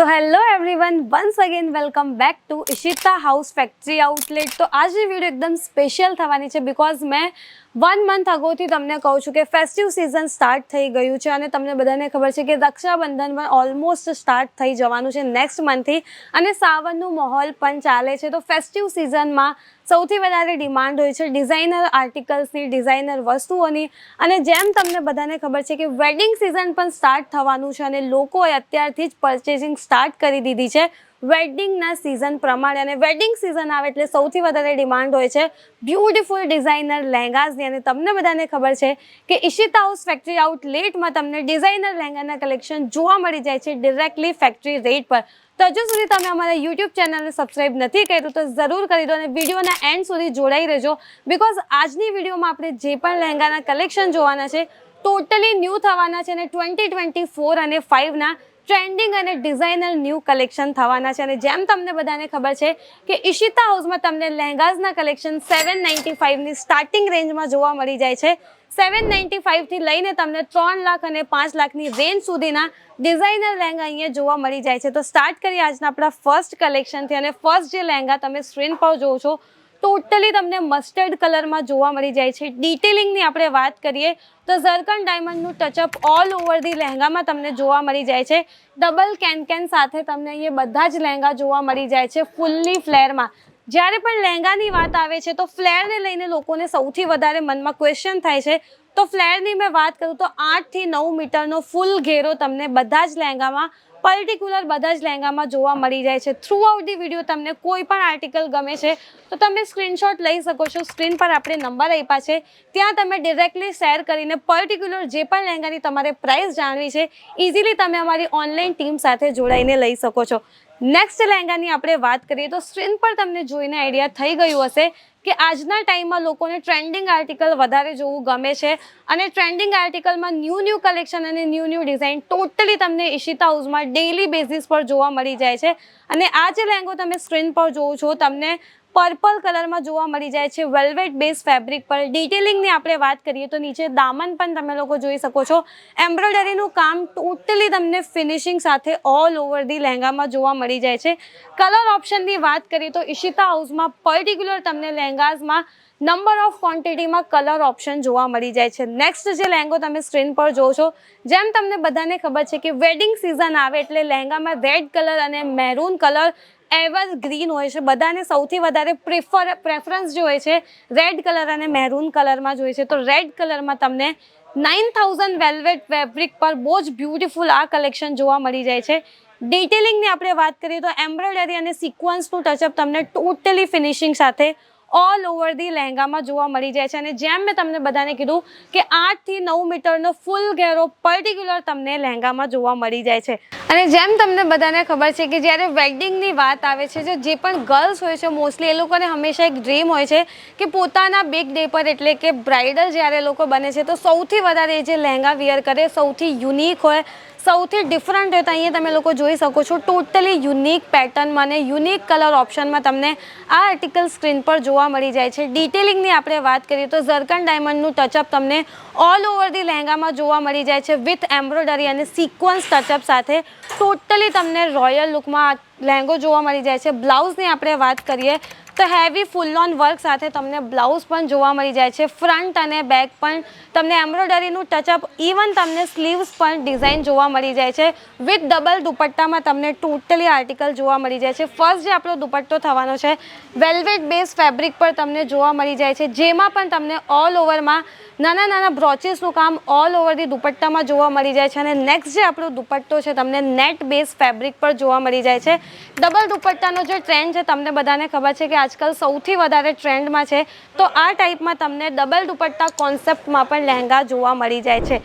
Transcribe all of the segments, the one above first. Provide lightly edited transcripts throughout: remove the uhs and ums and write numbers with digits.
So hello everyone, once again welcome back to Ishita house factory outlet. तो आज video एकदम special थवानी छे because मैं 1 मंथ अगोथी तमने कहूँ छूँ कि फेस्टिव सीजन स्टार्ट थई गयुं छे अने तमने बधाने खबर छे कि रक्षाबंधन पण ऑलमोस्ट स्टार्ट थई जवानुं छे नेक्स्ट मंथथी अने सावननो माहोल पण चाले छे। तो फेस्टिव सीजनमां सौथी वधारे डिमांड होय छे डिजाइनर आर्टिकल्सनी, डिजाइनर वस्तुओनी अने जेम तमने बधाने खबर छे कि वेडिंग सीजन पण स्टार्ट थवानुं छे अने लोकोए अत्यारथी ज परचेसिंग स्टार्ट करी दीधी छे वेडिंगना सीजन प्रमाणे। अने वेडिंग सीजन आवे एटले सौथी वधारे डिमांड होय छे ब्यूटीफुल डिजाइनर लहेंगासनी अने तमने बधाने खबर छे कि इशिता हाउस फैक्ट्री आउटलेटमां तमने डिजाइनर लहेंगाना कलेक्शन जोवा मळी जाय छे डायरेक्टली फैक्ट्री रेट पर। तो हजू सुधी तमे अमारा यूट्यूब चैनल ने सब्सक्राइब नहीं कर्युं तो जरूर करी दो अने विडियोना एंड सुधी जोड़ाई रहेजो बिकॉज आजनी विडियोमां आपणे जे पण लहेंगाना कलेक्शन जोवाना छे टोटली न्यू थवाना छे अने 2024 अने 5 ना ट्रेंडिंग अने डिजाइनर न्यू कलेक्शन थवाना छे। अने जेम तमने बधाने खबर छे कि इशिता हाउस में तमने लहेंगासना कलेक्शन 795 ની स्टार्टिंग रेंज में जोवा मळी जाय छे। 795 થી લઈને તમને 3 લાખ અને 5 લાખની રેન્જ સુધીના ડિઝાઇનર લહેંગા અહીંયા જોવા મળી જાય છે। તો સ્ટાર્ટ કરીએ આજના આપણા ફર્સ્ટ કલેક્શનથી અને ફર્સ્ટ જે લહેંગા તમે સ્ક્રીન પર જોવો છો ટોટલી તમને મસ્ટર્ડ કલરમાં જોવા મળી જાય છે। ડિટેલિંગની આપણે વાત કરીએ તો ઝરકન ડાયમંડનું ટચઅપ ઓલ ઓવર ધી લહેંગામાં તમને જોવા મળી જાય છે। ડબલ કેન સાથે તમને અહીંયા બધા જ લહેંગા જોવા મળી જાય છે ફૂલ્લી ફ્લેરમાં। જ્યારે પણ લહેંગાની વાત આવે છે તો ફ્લેરને લઈને લોકોને સૌથી વધારે મનમાં ક્વેશ્ચન થાય છે। તો ફ્લેરની મેં વાત કરું તો 8 થી 9 મીટરનો ફૂલ ઘેરો તમને બધા જ લહેંગામાં પર્ટિક્યુલર બધા જ લહેંગામાં જોવા મળી જાય છે। થ્રુ આઉટ ધી વિડીયો તમને કોઈ પણ આર્ટિકલ ગમે છે તો તમે સ્ક્રીનશોટ લઈ શકો છો। સ્ક્રીન પર આપણે નંબર આપ્યા છે ત્યાં તમે ડિરેક્ટલી શેર કરીને પર્ટિક્યુલર જે પણ લહેંગાની તમારે પ્રાઇસ જાણવી છે ઇઝીલી તમે અમારી ઓનલાઈન ટીમ સાથે જોડાઈને લઈ શકો છો। नेक्स्ट लहेंगानी आपणे बात करिए तो स्क्रीन पर तमने जोईने आइडिया थई गयुं हशे कि आजना टाइम में लोकोने ट्रेंडिंग आर्टिकल वधारे जोवुं गमे छे अने ट्रेंडिंग आर्टिकल में न्यू कलेक्शन अने न्यू डिजाइन टोटली तमने इशिता हाउस में डेली बेसिस पर जोवा मळी जाय छे। अने आ जे लहेंगो तमे स्क्रीन पर जोवो छो तमने पर्पल कलर में जोवा मळी जाय छे वेल्वेट बेस फेब्रिक पर। डिटेलिंग आपणे बात करिए तो नीचे दामन पण तमे लोको जोई सको छो एम्ब्रॉयडरी नुं काम टोटली तमने फिनिशिंग साथे ऑल ओवर दी लहेंगा में जोवा मळी जाय छे। कलर ऑप्शन नी बात करिए तो इशिता हाउस में पर्टिक्युलर तमने लहेंगास में नंबर ऑफ क्वॉन्टिटी में कलर ऑप्शन जोवा मळी जाय छे। नेक्स्ट जे लहेंगो तमे स्क्रीन पर जोवो छो जेम तमने बधाने खबर छे कि वेडिंग सीजन आवे एटले लहेंगा में रेड कलर अने मेरून कलर एवर ग्रीन होय छे। बधाने सौथी वधारे प्रेफरन्स जो होय छे रेड कलर अने मेरून कलर में जोईए छे। तो रेड कलर में तमने 9000 वेल्वेट फेब्रिक पर बहुत ब्यूटीफुल आ कलेक्शन जोवा मळी जाय छे। डिटेलिंग ની આપણે વાત કરીએ તો એમ્બ્રોઇડરી અને સિક્વન્સનું ટચઅપ તમને ટોટલી ફિનિશિંગ સાથે ઓલ ઓવર ધી લહેંગામાં જોવા મળી જાય છે। અને જેમ મેં તમને બધાને કીધું કે 8 થી 9 મીટરનો ફૂલ ઘેરો પર્ટિક્યુલર તમને લહેંગામાં જોવા મળી જાય છે। અને જેમ તમને બધાને ખબર છે કે જ્યારે વેડિંગની વાત આવે છે જે પણ ગર્લ્સ હોય છે મોસ્ટલી એ લોકોને હંમેશા એક ડ્રીમ હોય છે કે પોતાના બિગ ડે પર એટલે કે બ્રાઇડલ જ્યારે લોકો બને છે તો સૌથી વધારે જે લહેંગા વિયર કરે સૌથી યુનિક હોય સૌથી ડિફરન્ટ હોય। તો અહીંયા તમે લોકો જોઈ શકો છો ટોટલી યુનિક પેટર્નમાં અને યુનિક કલર ઓપ્શનમાં તમને આ આર્ટિકલ સ્ક્રીન પર જોવા મળી જાય છે। ડિટેલિંગની આપણે વાત કરીએ તો ઝરકન ડાયમંડનું ટચઅપ તમને ઓલ ઓવર ધી લહેંગામાં જોવા મળી જાય છે વિથ એમ્બ્રોઇડરી અને સિક્વન્સ ટચઅપ સાથે ટોટલી તમને રોયલ લુકમાં લહેંગો જોવા મળી જાય છે। બ્લાઉઝની આપણે વાત કરીએ तो हेवी फुल ऑन वर्क साथे तमने ब्लाउज पण जोवा मळी जाय छे। फ्रंट अने बेक पण तमने एम्ब्रॉयडरीनुं टचअप इवन तमने स्लीव्स पण डिजाइन जोवा मळी जाय छे विथ डबल दुपट्टामां तमने टोटली आर्टिकल जोवा मळी जाय छे। फर्स्ट जे आपणो दुपट्टो थवानो छे वेल्वेट बेस फेब्रिक पर तमने जोवा मळी जाय छे जेमां पण तमने ऑल ओवरमां नाना नाना ब्रोचेसनुं काम ऑल ओवर दी दुपट्टामां जोवा मळी जाय छे। अने नेक्स्ट जे आपणो दुपट्टो छे तमने नेट बेस फेब्रिक पर जोवा मळी जाय छे। डबल दुपट्टानो जे ट्रेंड छे तमने बधाने खबर छे कि आजकल सौथी वधारे ट्रेंडमां छे तो आ टाइपमां तमने डबल दुपट्टा कॉन्सेप्टमां पण लहेंगा जोवा मळी जाय छे।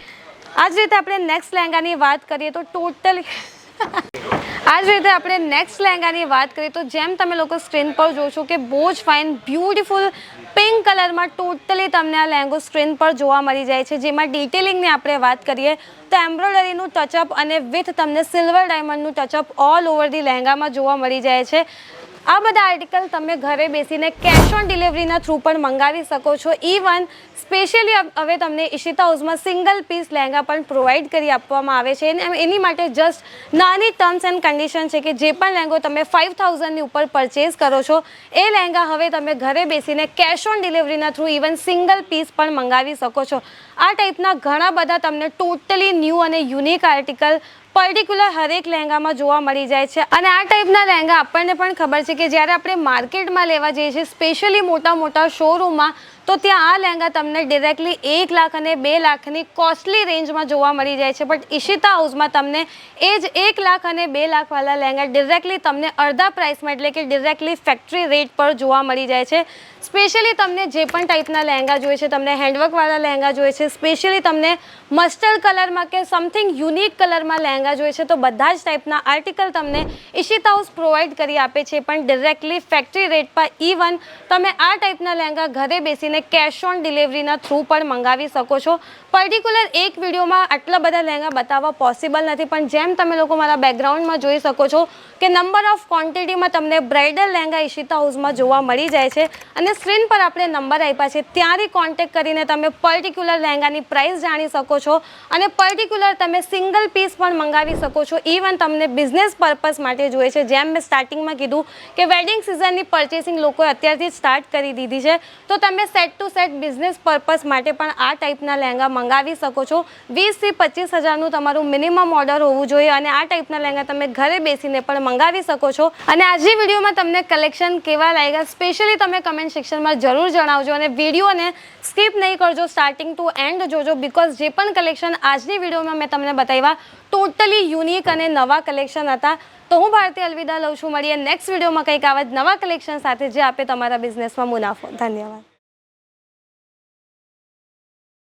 आ ज रीते आपणे नेक्स्ट लहेंगानी वात करीए तो टोटली आ ज रीते आपणे नेक्स्ट लहेंगानी वात करीए तो जेम तमे लोको स्क्रीन पर जो छो कि बहुत ज फाइन ब्यूटीफुल पिंक कलर में टोटली तमने आ लहेंगो स्क्रीन पर जोवा मळी जाय छे। जेमां डिटेलिंगनी आपणे वात करीए तो एम्ब्रॉयडरीनुं टचअप अने विथ तमने सिल्वर डायमंडनुं टचअप ऑल ओवर दी लहेंगामां जोवा मळी जाय छे। આ બધા આર્ટિકલ તમે ઘરે બેસીને કેશ ઓન ડિલિવરીના થ્રુ પણ મંગાવી શકો છો. ઇવન સ્પેશિયલી હવે તમને ઈશિતા હાઉસમાં સિંગલ પીસ લહેંગા પણ પ્રોવાઈડ કરી આપવામાં આવે છે. એની માટે જસ્ટ નાની ટર્મ્સ એન્ડ કન્ડિશન છે કે જે પણ લહેંગો તમે 5000ની ઉપર પરચેઝ કરો છો એ લહેંગા હવે તમે ઘરે બેસીને કેશ ઓન ડિલિવરીના થ્રુ ઇવન સિંગલ પીસ પણ મંગાવી શકો છો. આ ટાઈપના ઘણા બધા તમને ટોટલી ન્યૂ અને યુનિક આર્ટિકલ પર્ટિક્યુલર હરેક લહેંગામાં જોવા મળી જાય છે. અને આ ટાઈપના લહેંગા આપણને પણ ખબર છે કે જ્યારે આપણે માર્કેટમાં લેવા જઈએ છીએ, સ્પેશિયલી મોટા શોરૂમમાં, તો ત્યાં આ લહેંગા તમને ડિરેક્ટલી 1 લાખ અને 2 લાખની કોસ્ટલી રેન્જમાં જોવા મળી જાય છે. બટ ઈશિતા હાઉસમાં તમને એ જ 1 લાખ અને 2 લાખવાળા લહેંગા ડિરેક્ટલી તમને અડધા પ્રાઇસમાં, એટલે કે ડિરેક્ટલી ફેક્ટરી રેટ પર જોવા મળી જાય છે. સ્પેશિયલી તમને જે પણ ટાઈપના લહેંગા જોઈએ છે, તમને હેન્ડવર્કવાળા લહેંગા જોઈએ છે, સ્પેશિયલી તમને મસ્ટર્ડ કલરમાં કે સમથિંગ યુનિક કલરમાં લહેંગા જોઈએ છે, તો બધા જ ટાઈપના આર્ટિકલ તમને ઈશિતા હાઉસ પ્રોવાઈડ કરી આપે છે, પણ ડિરેક્ટલી ફેક્ટરી રેટ પર. ઇવન તમે આ ટાઈપના લહેંગા ઘરે બેસીને કેશ ઓન ડિલિવરીના થ્રુ પણ મંગાવી શકો છો. પર્ટિક્યુલર એક વિડીયોમાં આટલા બધા લહેંગા બતાવવા પોસિબલ નથી, પણ જેમ તમે લોકો મારા બેકગ્રાઉન્ડમાં જોઈ શકો છો કે નંબર ઓફ ક્વોન્ટિટીમાં તમને બ્રાઇડલ લહેંગા ઈશિતા હાઉસમાં જોવા મળી જાય છે. અને સ્ક્રીન પર આપણે નંબર આપ્યા છે, ત્યાંથી કોન્ટેક્ટ કરીને તમે પર્ટિક્યુલર લહેંગાની પ્રાઇસ જાણી શકો છો અને પર્ટિક્યુલર તમે સિંગલ પીસ પણ મંગાવી શકો છો. ઇવન તમને બિઝનેસ પર્પઝ માટે જોઈએ છે, જેમ મેં સ્ટાર્ટિંગમાં કીધું કે વેડિંગ સિઝનની પરચેસિંગ લોકોએ અત્યારથી જ સ્ટાર્ટ કરી દીધી છે, તો તમે set to set business purpose માટે પણ આ ટાઈપના લહેંગા મંગાવી શકો છો. 20 થી 25 હજારનું તમારું મિનિમમ ઓર્ડર હોવું જોઈએ અને આ ટાઈપના લહેંગા તમે ઘરે બેસીને પણ મંગાવી શકો છો. અને આજની વિડીયોમાં તમને કલેક્શન કેવા લાગ્યા સ્પેશિયલી તમે કમેન્ટ સેક્શનમાં જરૂર જણાવજો અને વિડીયોને સ્કીપ નહીં કરજો, સ્ટાર્ટિંગ ટુ એન્ડ જોજો, બિકોઝ જે પણ કલેક્શન આજની વિડીયોમાં મેં તમને બતાવ્યા ટોટલી યુનિક અને નવા કલેક્શન હતા. તો હું ભારતી અલવિદા લઉં છું. મળીએ નેક્સ્ટ વિડીયોમાં કંઈક આવા જ નવા કલેક્શન સાથે જે આપે તમારા બિઝનેસમાં મુનાફો. ધન્યવાદ.